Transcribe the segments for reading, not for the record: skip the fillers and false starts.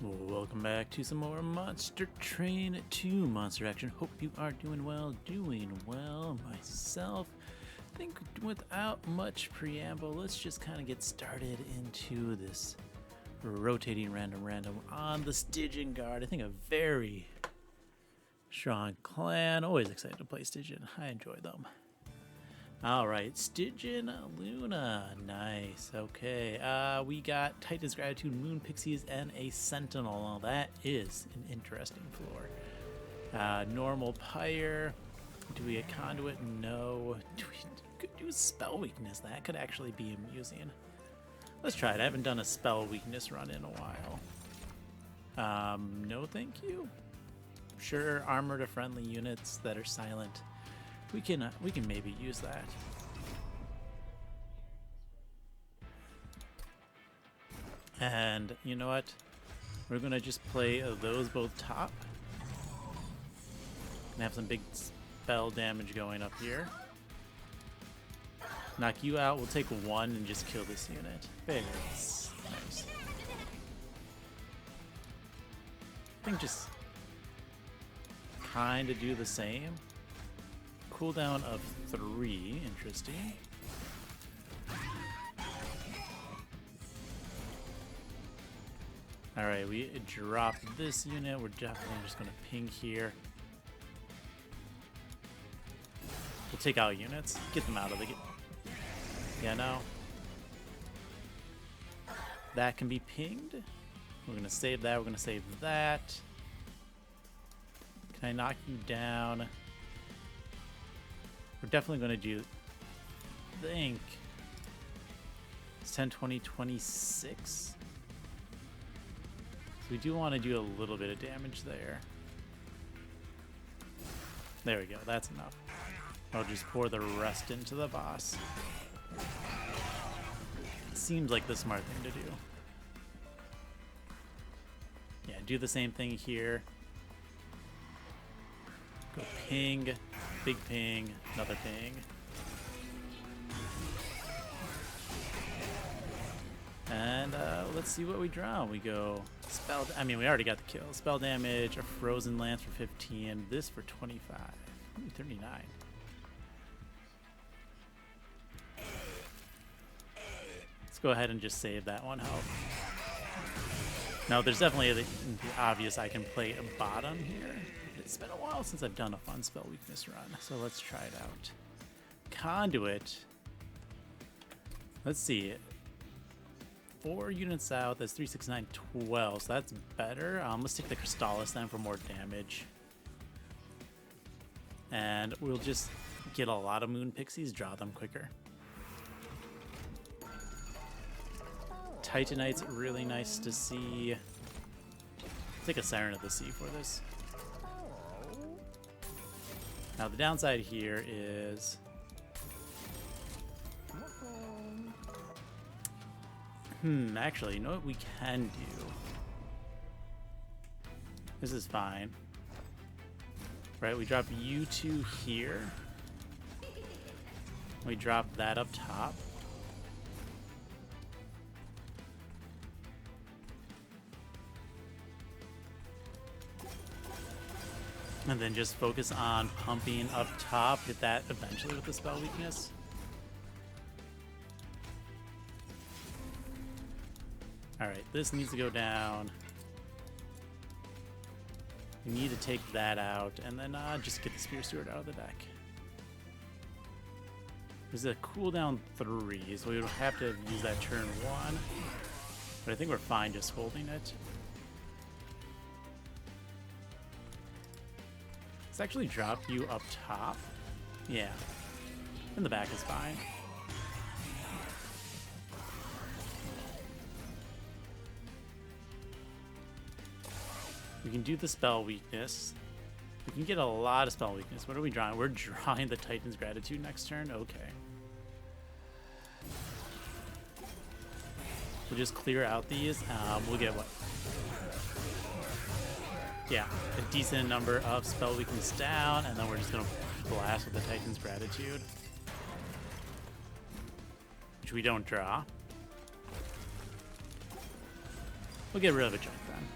Welcome back to some more Monster Train 2 Monster Action. Hope you are doing well myself. I think without much preamble, let's just kind of get started into this rotating random on the Stygian guard. I think a very strong clan. Always excited to play Stygian. I enjoy them. Alright, Stygian Luna. Nice. Okay. We got Titan's Gratitude, Moon Pixies, and a Sentinel. Well, that is an interesting floor. Normal Pyre. Do we get Conduit? No. Do we could do Spell Weakness? That could actually be amusing. Let's try it. I haven't done a Spell Weakness run in a while. No thank you. Sure, armor to friendly units that are silent. We can maybe use that. And you know what? We're gonna just play those both top. Gonna have some big spell damage going up here. Knock you out. We'll take one and just kill this unit. Very nice. I think just kind of do the same. Cooldown of 3, interesting. Alright, we dropped this unit. We're definitely just going to ping here. We'll take out units. Get them out of the game. Yeah, no. That can be pinged. We're going to save that. We're going to save that. Can I knock you down? We're definitely going to do, I think, it's 10, 20, 26. So we do want to do a little bit of damage there. There we go, that's enough. I'll just pour the rest into the boss. Seems like the smart thing to do. Yeah, do the same thing here. Go ping. Big ping, another ping. And let's see what we draw. We go spell. I mean, we already got the kill. Spell damage, a frozen lance for 15. This for 25. Ooh, 39. Let's go ahead and just save that one health. Now, there's definitely the obvious I can play a bottom here. It's been a while since I've done a fun spell weakness run, so let's try it out. Conduit. Let's see. 4 units out. That's 3, 6, 9, 12. So that's better. Let's take the Crystallis then for more damage. And we'll just get a lot of Moon Pixies, draw them quicker. Titanite's really nice to see. Take a Siren of the Sea for this. Now the downside here is actually, you know what we can do? This is fine. Right, we drop you two here. We drop that up top. And then just focus on pumping up top. Hit that eventually with the spell weakness. Alright, this needs to go down. We need to take that out. And then just get the Spear Steward out of the deck. There's a cooldown 3, so we would have to use that turn 1. But I think we're fine just holding it. Actually drop you up top. Yeah. In the back is fine. We can do the spell weakness. We can get a lot of spell weakness. What are we drawing? We're drawing the Titan's Gratitude next turn? Okay. We'll just clear out these. We'll get what? Yeah, a decent number of spell weakness down, and then we're just going to blast with the Titan's Gratitude. Which we don't draw. We'll get rid of a chunk then.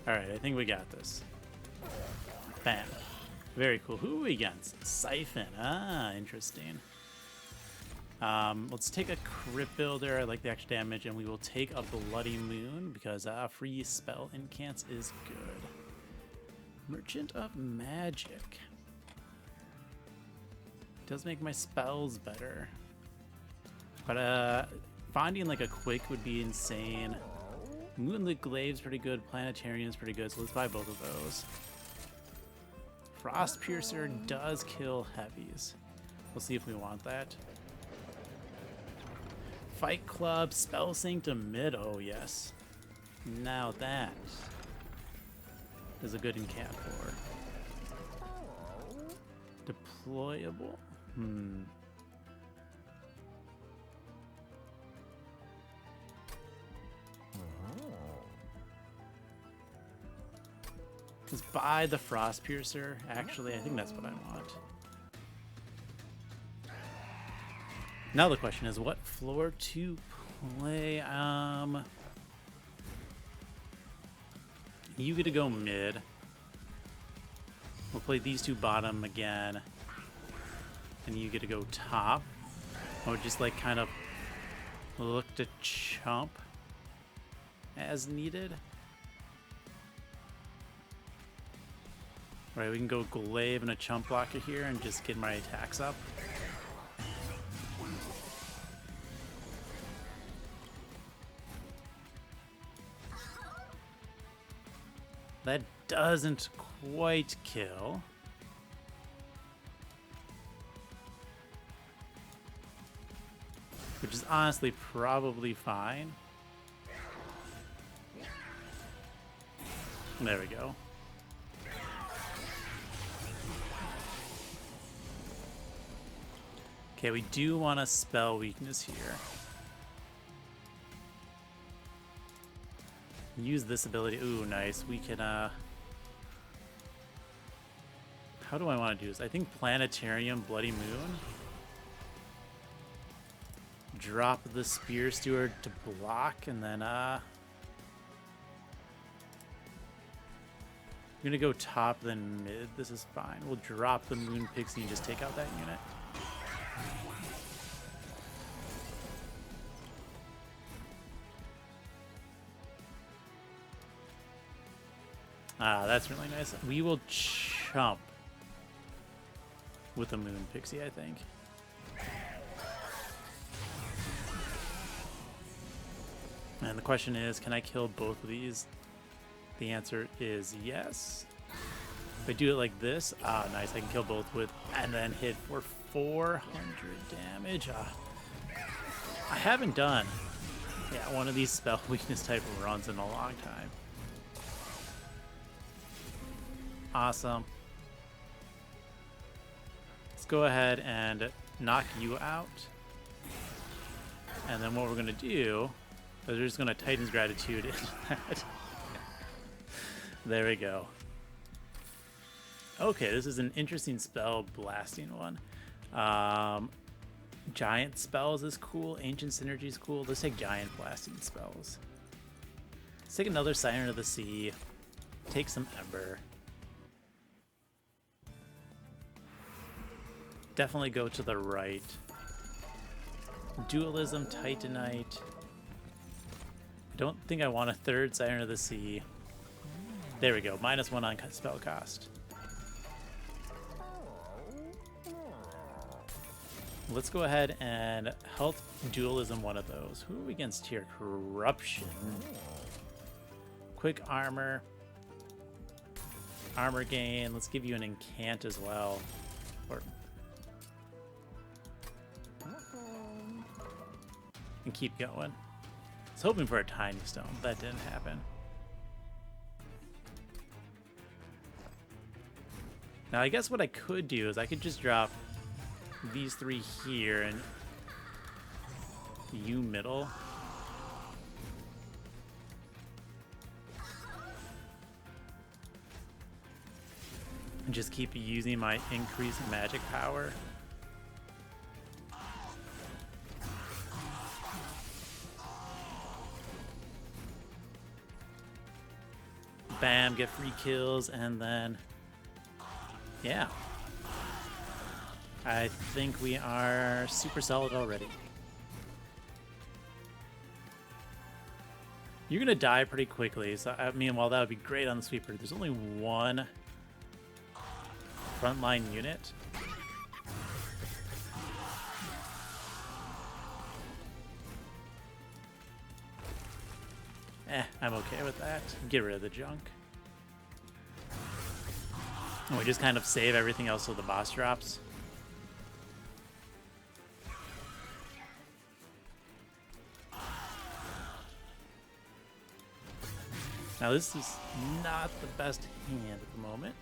Alright, I think we got this. Bam. Very cool. Who are we against? Siphon. Ah, interesting. Let's take a Crypt Builder. I like the extra damage, and we will take a Bloody Moon because free spell incants is good. Merchant of Magic. Does make my spells better. But finding like a quick would be insane. Moonlit Glaive's pretty good. Planetarium's pretty good, so let's buy both of those. Frost Piercer does kill heavies. We'll see if we want that. Fight Club, Spell Sanctum mid. Oh, yes. Now that is a good incant for. Deployable? Let's buy the Frost Piercer. Actually, I think that's what I want. Now the question is, what floor to play? You get to go mid. We'll play these two bottom again. And you get to go top. I would just like kind of look to chump as needed. Right, we can go Glaive and a chump blocker here and just get my attacks up. That doesn't quite kill. Which is honestly probably fine. There we go. Okay, we do want a spell weakness here. Use this ability. Ooh, nice. We can, how do I want to do this? I think Planetarium, Bloody Moon. Drop the Spear Steward to block, and then, I'm gonna go top, then mid. This is fine. We'll drop the Moon Pixie and just take out that unit. Ah, that's really nice. We will chump with a Moon Pixie, I think. And the question is, can I kill both of these? The answer is yes. If I do it like this, ah, nice. I can kill both with, and then hit for 400 damage. I haven't done, one of these spell weakness type runs in a long time. Awesome. Let's go ahead and knock you out. And then what we're going to do is we're just going to Titan's Gratitude into that. There we go. Okay, this is an interesting spell blasting one. Giant spells is cool. Ancient Synergy is cool. Let's take giant blasting spells. Let's take another Siren of the Sea. Take some Ember. Definitely go to the right. Dualism, Titanite. I don't think I want a third Siren of the Sea. There we go. -1 on spell cost. Let's go ahead and health dualism one of those. Who are we against here? Corruption. Quick armor. Armor gain. Let's give you an incant as well. Or and keep going. I was hoping for a Tiny Stone, but that didn't happen. Now I guess what I could do is I could just drop these three here and you middle. And just keep using my increased magic power. bam, get free kills, and then, yeah. I think we are super solid already. You're going to die pretty quickly, so I mean, while that would be great on the sweeper, there's only one frontline unit. I'm okay with that. Get rid of the junk. And we just kind of save everything else so the boss drops. Now this is not the best hand at the moment.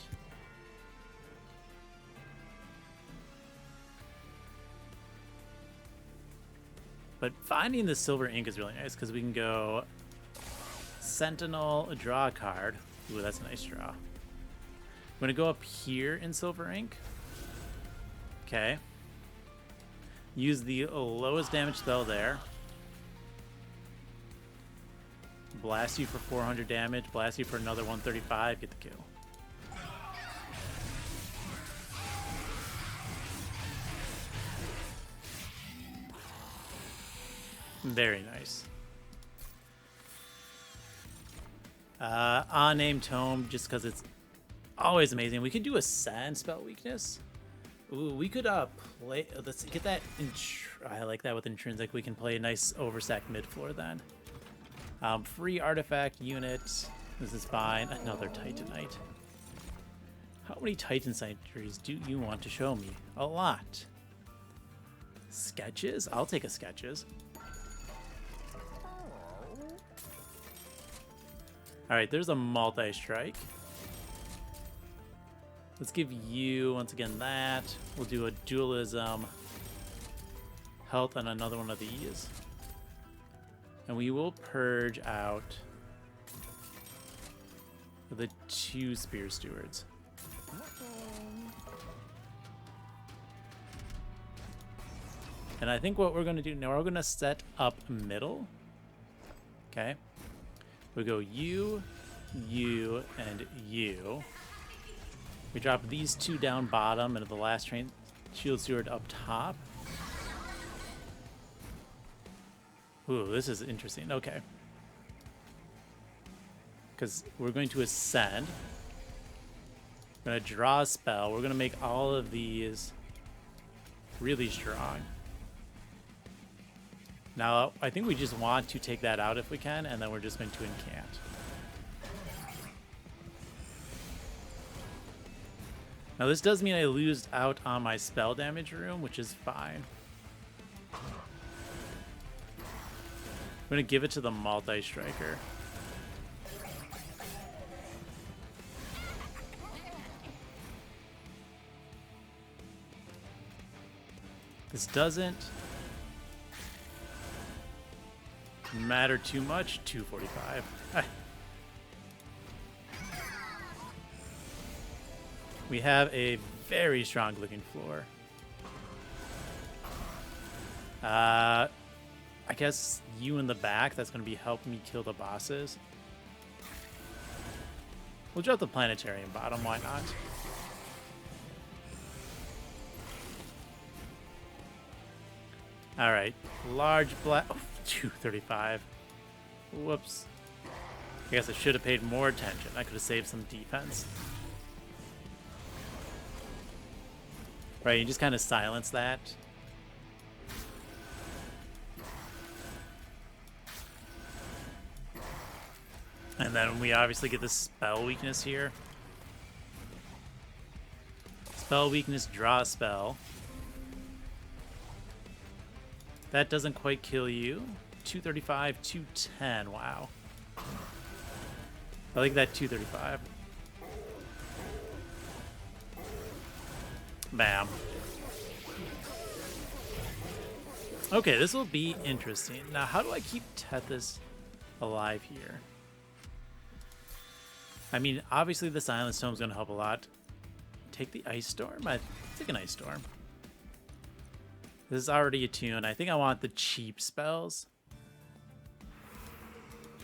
But finding the silver ink is really nice because we can go Sentinel, draw a card. Ooh, that's a nice draw. I'm going to go up here in silver ink. Okay. Use the lowest damage spell there. Blast you for 400 damage. Blast you for another 135. Get the kill. Very nice. Unnamed Tome, just because it's always amazing. We could do a sand spell weakness. Ooh, we could play. Let's get that. I like that with intrinsic. We can play a nice overstack mid floor then. Free artifact unit. This is fine. Another Titanite. How many Titan Sentries do you want to show me? A lot. Sketches? I'll take a sketches. Alright, there's a multi-strike. Let's give you, once again, that. We'll do a dualism. Health on another one of these. And we will purge out the 2 Spear Stewards. And I think what we're going to do now, we're going to set up middle. Okay. We go you, you, and you. We drop these 2 down bottom and the last train shield steward up top. Ooh, this is interesting. Okay. Because we're going to ascend. We're going to draw a spell. We're going to make all of these really strong. Now, I think we just want to take that out if we can, and then we're just going to incant. Now, this does mean I lose out on my spell damage room, which is fine. I'm going to give it to the multi-striker. This doesn't matter too much. 245. We have a very strong looking floor. I guess you in the back, that's going to be helping me kill the bosses. We'll drop the planetarium bottom, why not? Alright, large black... Oh, 235. Whoops. I guess I should have paid more attention. I could have saved some defense. Right, you just kind of silence that. And then we obviously get the spell weakness here. Spell weakness, draw a spell. That doesn't quite kill you. 235, 210. Wow. I like that 235. Bam. Okay, this will be interesting. Now, how do I keep Tethys alive here? I mean, obviously the Silence Tome is going to help a lot. Take the Ice Storm? I take an Ice Storm. This is already attuned. I think I want the cheap spells.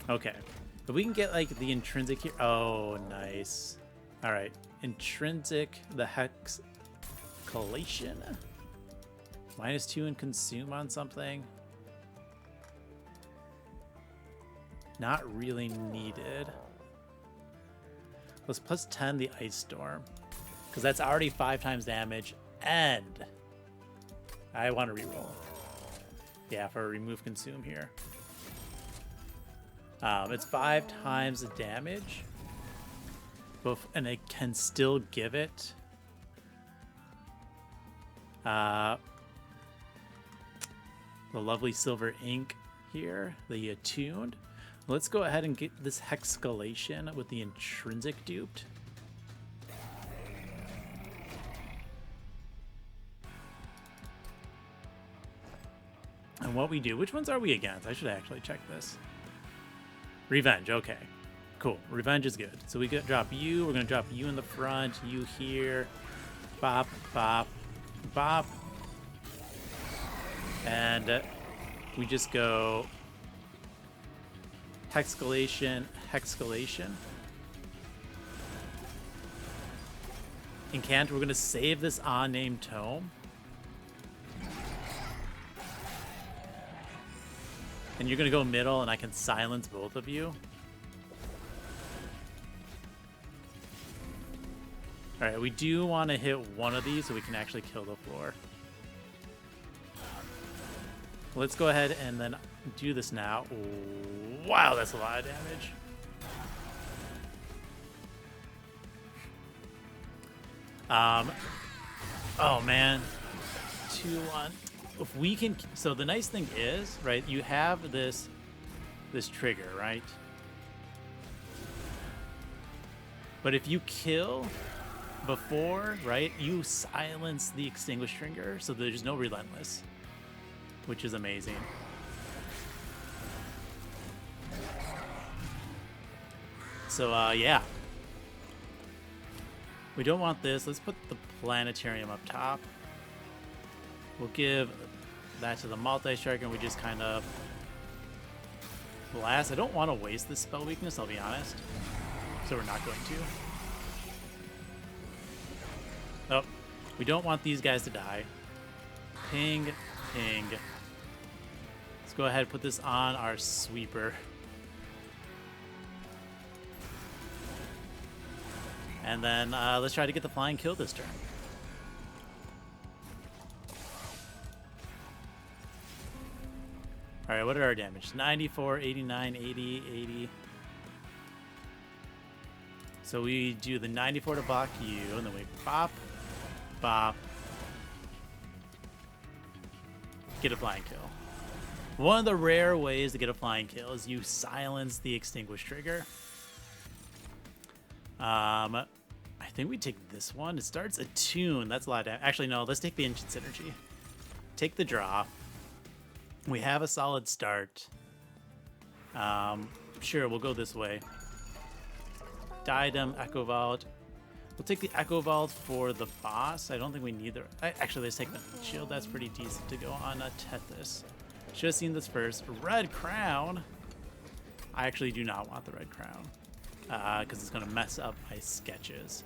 Okay. But we can get like the intrinsic here. Oh, nice. All right, intrinsic, the hex collation. -2 and consume on something. Not really needed. Let's +10 the ice storm, because that's already 5 times damage, and I want to reroll. Yeah, for remove consume here. It's 5 times the damage, and it can still give it the lovely silver ink here, the attuned. Let's go ahead and get this hexcalation with the intrinsic duped. And what we do, which ones are we against? I should actually check this. Revenge, okay. Cool, revenge is good. So we drop you, we're gonna drop you in the front, you here. Bop, bop, bop. And we just go hexcalation, hexcalation. Incant, we're gonna save this unnamed tome. And you're gonna go middle and I can silence both of you. Alright, we do want to hit one of these so we can actually kill the floor. Let's go ahead and then do this now. Wow, that's a lot of damage. Oh man, 2-1. If we can, so the nice thing is, right? You have this trigger, right? But if you kill before, right, you silence the extinguish trigger, so there's no relentless, which is amazing. So yeah, we don't want this. Let's put the planetarium up top. We'll give that to the multi-striker, and we just kind of blast. I don't want to waste this spell weakness, I'll be honest, so we're not going to. Oh, we don't want these guys to die. Ping, ping. Let's go ahead and put this on our sweeper. And then let's try to get the flying kill this turn. Alright, what are our damage? 94, 89, 80, 80. So we do the 94 to block you, and then we bop, bop. Get a flying kill. One of the rare ways to get a flying kill is you silence the extinguish trigger. I think we take this one. It starts attune. That's a lot of damage. Actually, no, let's take the ancient synergy. Take the draw. We have a solid start. Sure, we'll go this way. Diadem, Echo Vault. We'll take the Echo Vault for the boss. I don't think we need the... Actually, let's take the shield. That's pretty decent to go on Tethys. Should have seen this first. Red Crown. I actually do not want the Red Crown, because it's going to mess up my sketches.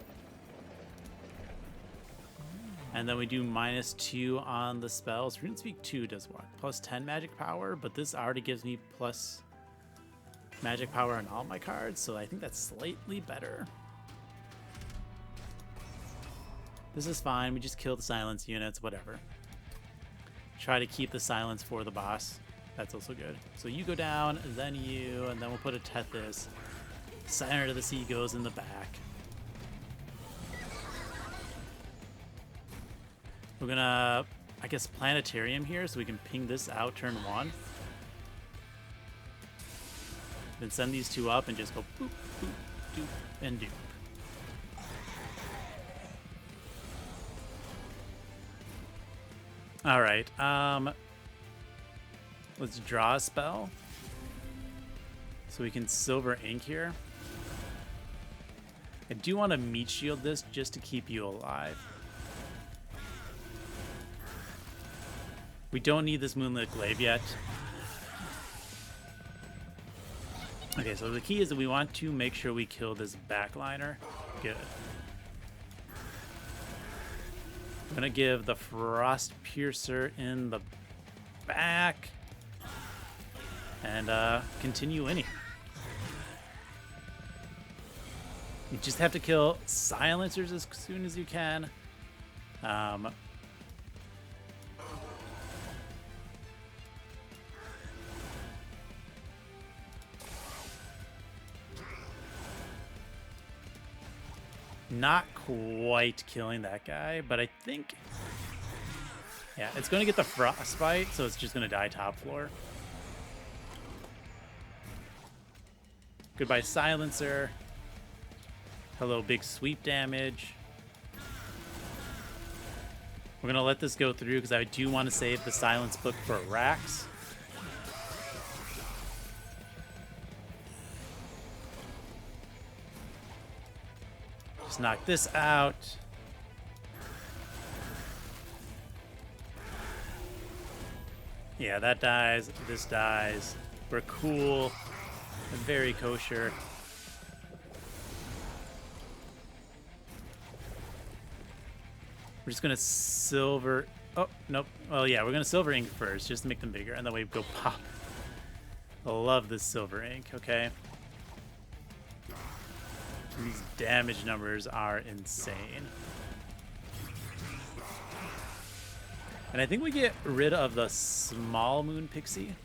And then we do -2 on the spells. RuneSpeak 2 does what? +10 magic power, but this already gives me plus magic power on all my cards, so I think that's slightly better. This is fine. We just kill the silence units, whatever. Try to keep the silence for the boss. That's also good. So you go down, then you, and then we'll put a Tethys. Siren of the Sea goes in the back. We're gonna, I guess, planetarium here so we can ping this out turn 1. Then send these two up and just go boop, boop, doop, and doop. Alright, let's draw a spell. So we can silver ink here. I do want to meat shield this just to keep you alive. We don't need this Moonlit Glaive yet. Okay, so the key is that we want to make sure we kill this backliner. Good. I'm gonna give the Frost Piercer in the back and continue winning. You just have to kill silencers as soon as you can. Not quite killing that guy, but I think... Yeah, it's going to get the frostbite, so it's just going to die top floor. Goodbye, silencer. Hello, big sweep damage. We're going to let this go through because I do want to save the silence book for Rax. Just knock this out. Yeah, that dies. This dies. We're cool. Very kosher. We're just gonna silver. Oh, nope. Well, yeah, we're gonna silver ink first, just to make them bigger, and then we go pop. I love this silver ink, okay? These damage numbers are insane. And I think we get rid of the small moon pixie.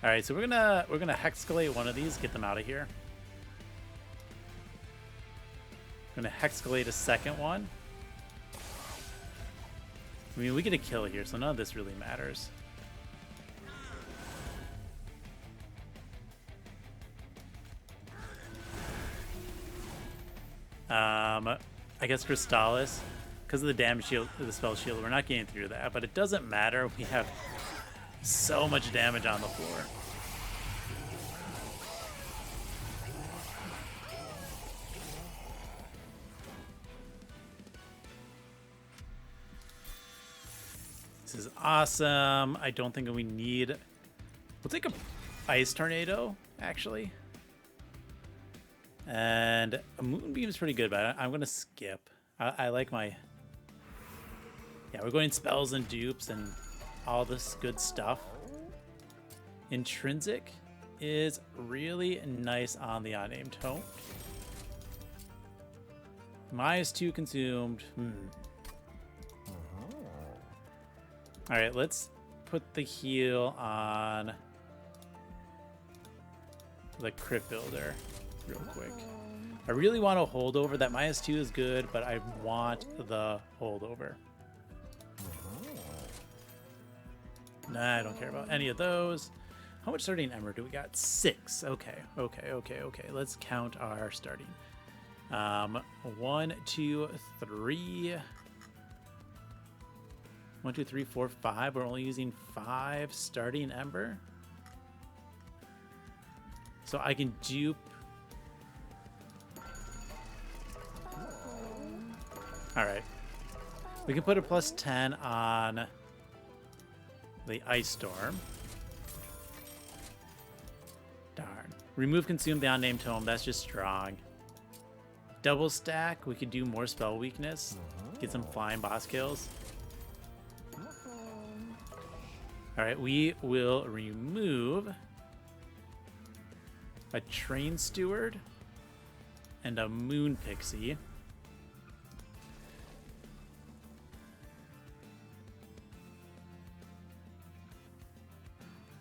All right, so we're gonna hexcalate one of these, get them out of here. We're gonna hexcalate a second one. I mean, we get a kill here, so none of this really matters. I guess Crystallis, because of the damage shield, the spell shield, we're not getting through that, but it doesn't matter. We have so much damage on the floor. This is awesome. I don't think we need... We'll take a Ice Tornado, actually. And a Moonbeam is pretty good, but I'm going to skip. I like my... Yeah, we're going spells and dupes and all this good stuff. Intrinsic is really nice on the unnamed tome. -2 consumed. All right, let's put the heal on the Crypt Builder real quick. I really want a holdover. That -2 is good, but I want the holdover. Nah, I don't care about any of those. How much starting ember do we got? 6. Okay. Let's count our starting. 1, 2, 3. 1, 2, 3, 4, 5. We're only using 5 starting ember. So I can dupe. All right. We can put a +10 on the Ice Storm. Darn. Remove consume the unnamed tome. That's just strong. Double stack. We could do more spell weakness. Get some flying boss kills. All right. We will remove a Train Steward and a Moon Pixie.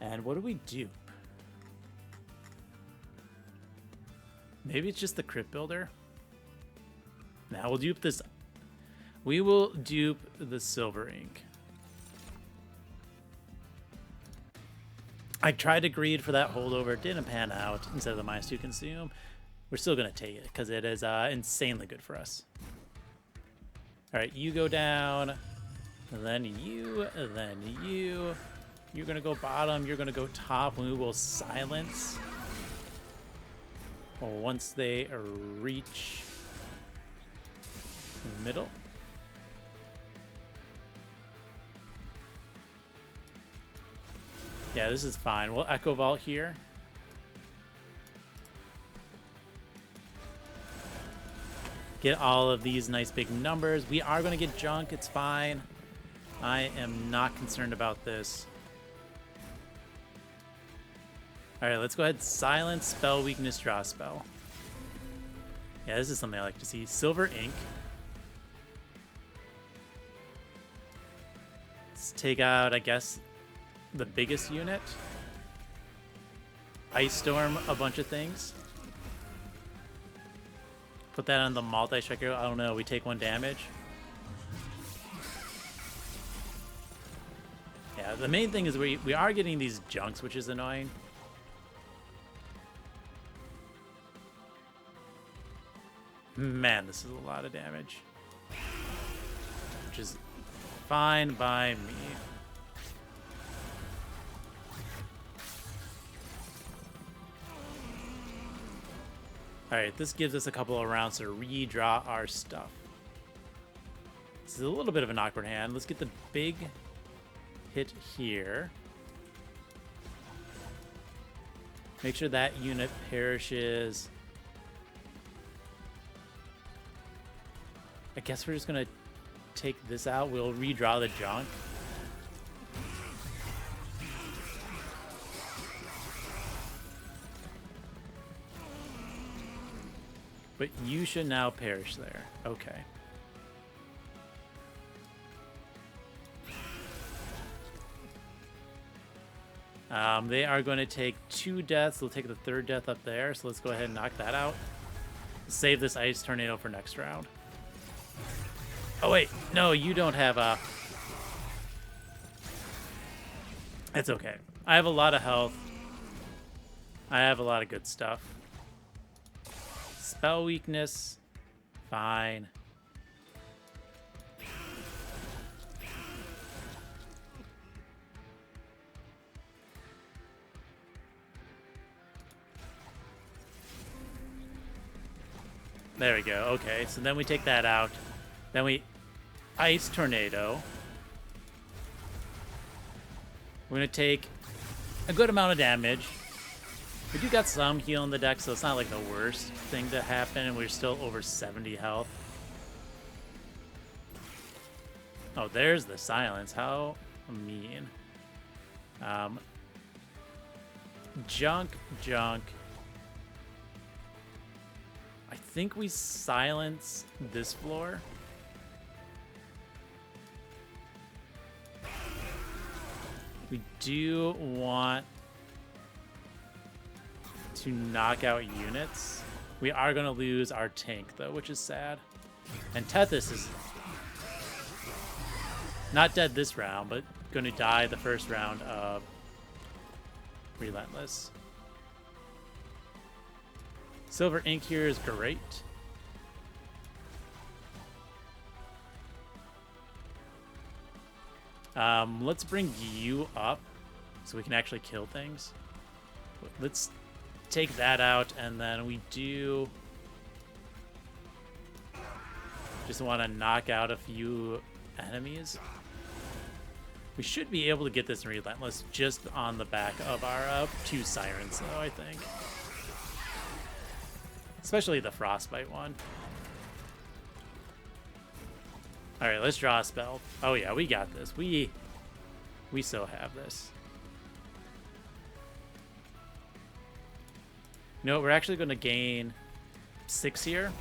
And what do we dupe? Maybe it's just the Crypt Builder. Now we'll dupe this. We will dupe the Silver Ink. I tried to greed for that holdover. It didn't pan out instead of the -2 consume. We're still going to take it because it is insanely good for us. All right, you go down. Then you. Then you. You're going to go bottom. You're going to go top. We will silence. Once they reach the middle. Yeah, this is fine. We'll Echo Vault here. Get all of these nice big numbers. We are going to get junk. It's fine. I am not concerned about this. Alright, let's go ahead. Silence, spell weakness, draw spell. Yeah, this is something I like to see. Silver ink. Let's take out, I guess, the biggest unit. Ice Storm a bunch of things. Put that on the multi-striker. I don't know. We take 1 damage. Yeah, the main thing is we are getting these junks, which is annoying. Man, this is a lot of damage. Which is fine by me. Alright, this gives us a couple of rounds to redraw our stuff. This is a little bit of an awkward hand. Let's get the big hit here. Make sure that unit perishes. I guess we're just going to take this out. We'll redraw the junk. But you should now perish there. Okay. They are going to take 2 deaths. They'll take the 3rd death up there. So let's go ahead and knock that out. Save this ice tornado for next round. Oh, wait. No, you don't have a... It's okay. I have a lot of health. I have a lot of good stuff. Spell weakness. Fine. There we go. Okay, so then we take that out. Then we Ice Tornado. We're going to take a good amount of damage. We do got some heal in the deck, so it's not like the worst thing to happen, and we're still over 70 health. Oh, there's the silence. How mean. Junk. I think we silence this floor. We do want to knock out units. We are going to lose our tank, though, which is sad. And Tethys is not dead this round, but going to die the first round of Relentless. Silver ink here is great. Let's bring you up so we can actually kill things. Let's take that out, and then we do just want to knock out a few enemies. We should be able to get this Relentless just on the back of our 2 Sirens, though, I think. Especially the Frostbite one. Alright, let's draw a spell. Oh yeah, we got this. We so have this. You know what, we're actually going to gain 6 here.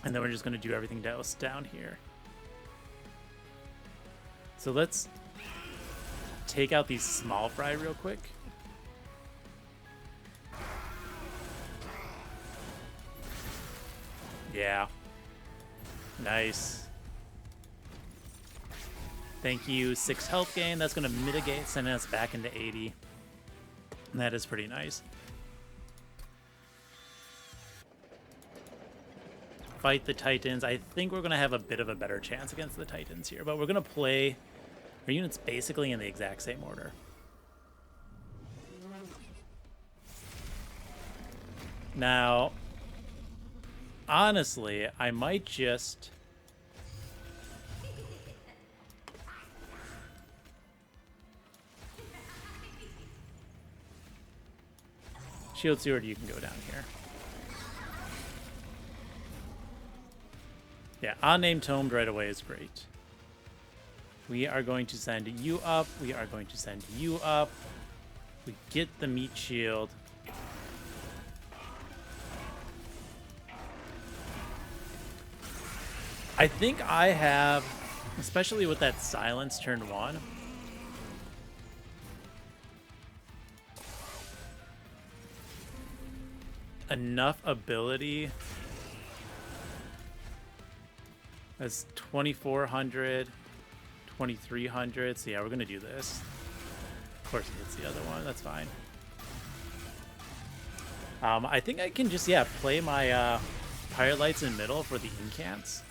And then we're just going to do everything else down here. So let's take out these small fry real quick. Yeah. Nice. Thank you. 6 health gain. That's going to mitigate, sending us back into 80. And that is pretty nice. Fight the Titans. I think we're going to have a bit of a better chance against the Titans here, but we're going to play our units basically in the exact same order. Now, honestly, I might just... Shield Steward, you can go down here. Yeah, unnamed tomed right away is great. We are going to send you up. We are going to send you up. We get the meat shield. I think I have, especially with that silence turn 1, enough ability. That's 2,400, 2,300. So yeah, we're gonna do this. Of course, it hits the other one. That's fine. I think I can just play my Pirate Lights in middle for the incants.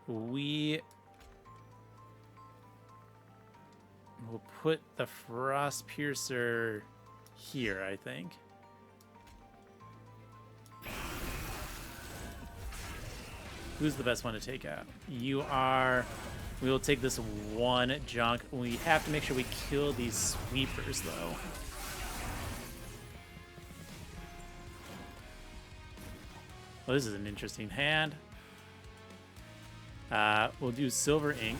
We will put the Frost Piercer here, I think. Who's the best one to take out? You are. We will take this one junk. We have to make sure we kill these sweepers, though. Well, this is an interesting hand. We'll do Silver Ink.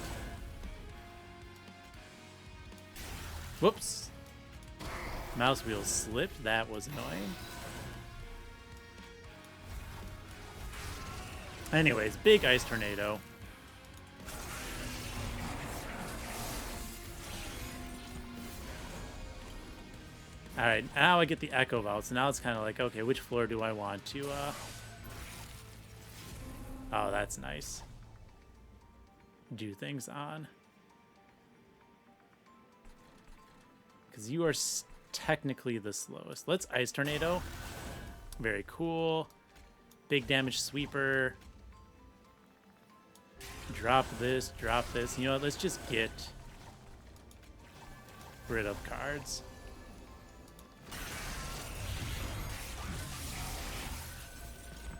Whoops. Mouse wheel slipped. That was annoying. Anyways, big ice tornado. Alright, now I get the Echo Vault. So now it's kind of like, okay, which floor do I want to, Oh, that's nice. Do things on. Because you are technically the slowest. Let's Ice Tornado. Very cool. Big damage sweeper. Drop this, drop this. You know what? Let's just get rid of cards.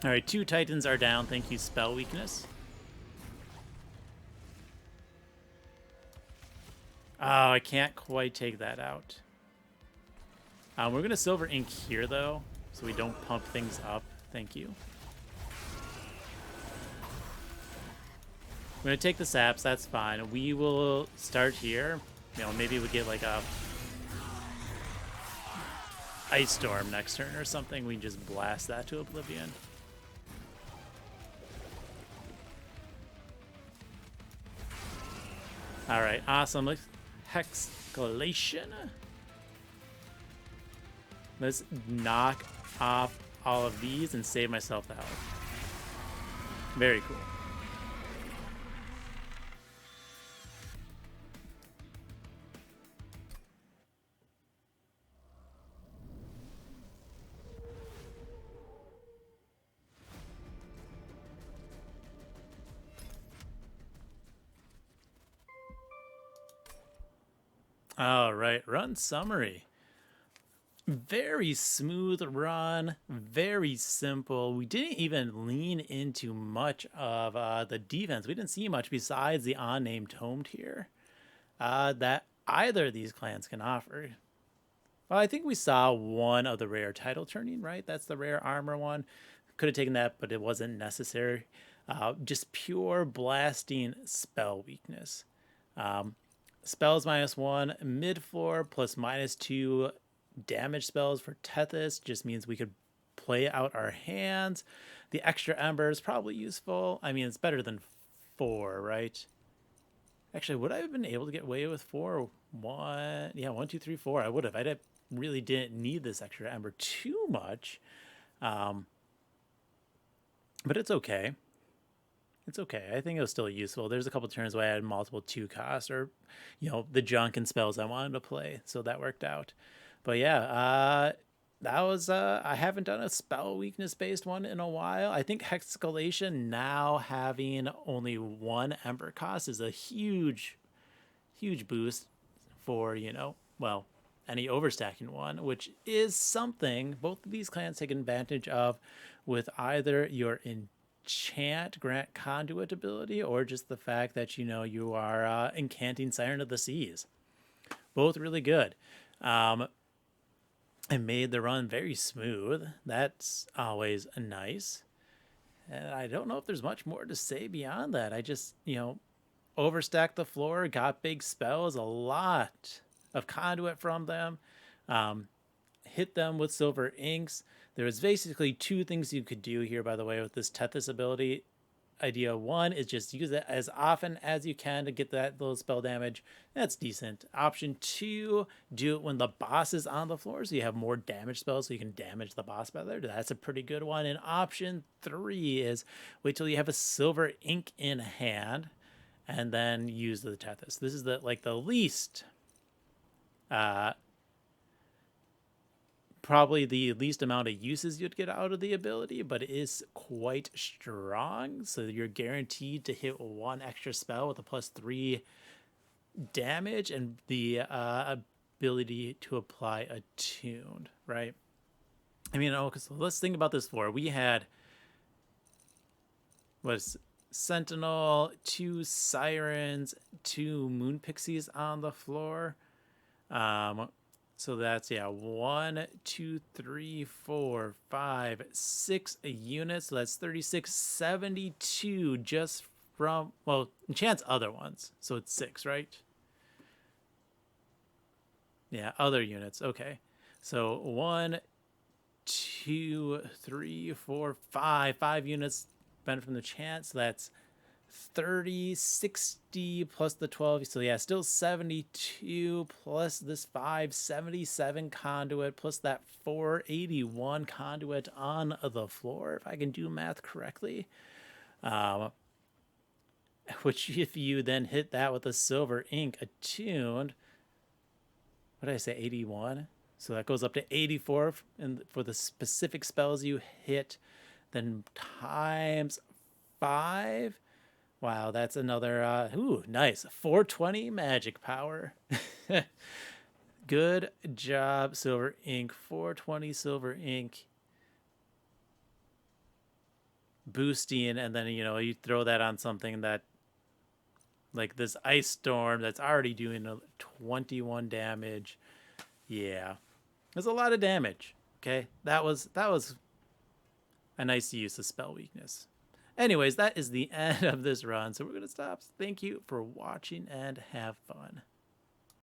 Alright, 2 Titans are down. Thank you, Spell Weakness. Oh, I can't quite take that out. We're going to Silver Ink here, though, so we don't pump things up. Thank you. I'm going to take the saps. That's fine. We will start here. You know, maybe we get like a Ice Storm next turn or something. We can just blast that to oblivion. All right, awesome. Hexcalation. Let's knock off all of these and save myself the health. Very cool. All right, run summary. Very smooth run, very simple. We didn't even lean into much of the defense. We didn't see much besides the unnamed tomed here that either of these clans can offer. Well, I think we saw one of the rare title turning, right? That's the rare armor one. Could have taken that, but it wasn't necessary. Just pure blasting spell weakness. Spells -1, mid floor plus -2 damage spells for Tethys just means we could play out our hands. The extra ember is probably useful. I mean, it's better than 4, right? Actually, would I have been able to get away with 4? 1, yeah, 1, 2, 3, 4. I would have. I really didn't need this extra ember too much, but it's okay. It's okay. I think it was still useful. There's a couple turns where I had multiple 2 costs or, you know, the junk and spells I wanted to play. So that worked out. But yeah, that was, I haven't done a spell weakness based one in a while. I think Hexcalation now having only 1 Ember cost is a huge, huge boost for, you know, well, any overstacking one, which is something both of these clans take advantage of with either your enchant grant conduit ability, or just the fact that you are incanting Siren of the Seas. Both really good. It made the run very smooth. That's always nice. And I don't know if there's much more to say beyond that. I just, overstacked the floor, got big spells, a lot of conduit from them, hit them with silver inks. There was basically two things you could do here, by the way, with this Tethys ability. Idea one is just use it as often as you can to get that little spell damage. That's decent. Option two, do it when the boss is on the floor, so you have more damage spells so you can damage the boss better. That's a pretty good one. And option three is wait till you have a silver ink in hand and then use the Tethys. This is the least probably the least amount of uses you'd get out of the ability, but it is quite strong. So you're guaranteed to hit one extra spell with a +3 damage and the ability to apply attuned, right? I mean, so let's think about this floor. We had Sentinel, 2 Sirens, 2 Moon Pixies on the floor. So that's, 1, 2, 3, 4, 5, 6 units. So that's 36, 72 just from, enchants other ones. So it's 6, right? Yeah, other units. Okay. So 1, 2, 3, 4, 5. 5 units benefit from the chance. So that's 30, 60 plus the 12. So still 72 plus this 5, 77 conduit plus that 481 conduit on the floor, if I can do math correctly. Which if you then hit that with a silver ink attuned, what did I say, 81? So that goes up to 84 for the specific spells you hit, then times 5. Wow, that's another, nice. 420 magic power. Good job, Silver Ink. 420 Silver Ink. Boosting, and then, you throw that on something that, like this Ice Storm that's already doing 21 damage. Yeah. There's a lot of damage, okay? That was a nice use of spell weakness. Anyways, that is the end of this run, so we're going to stop. Thank you for watching and have fun.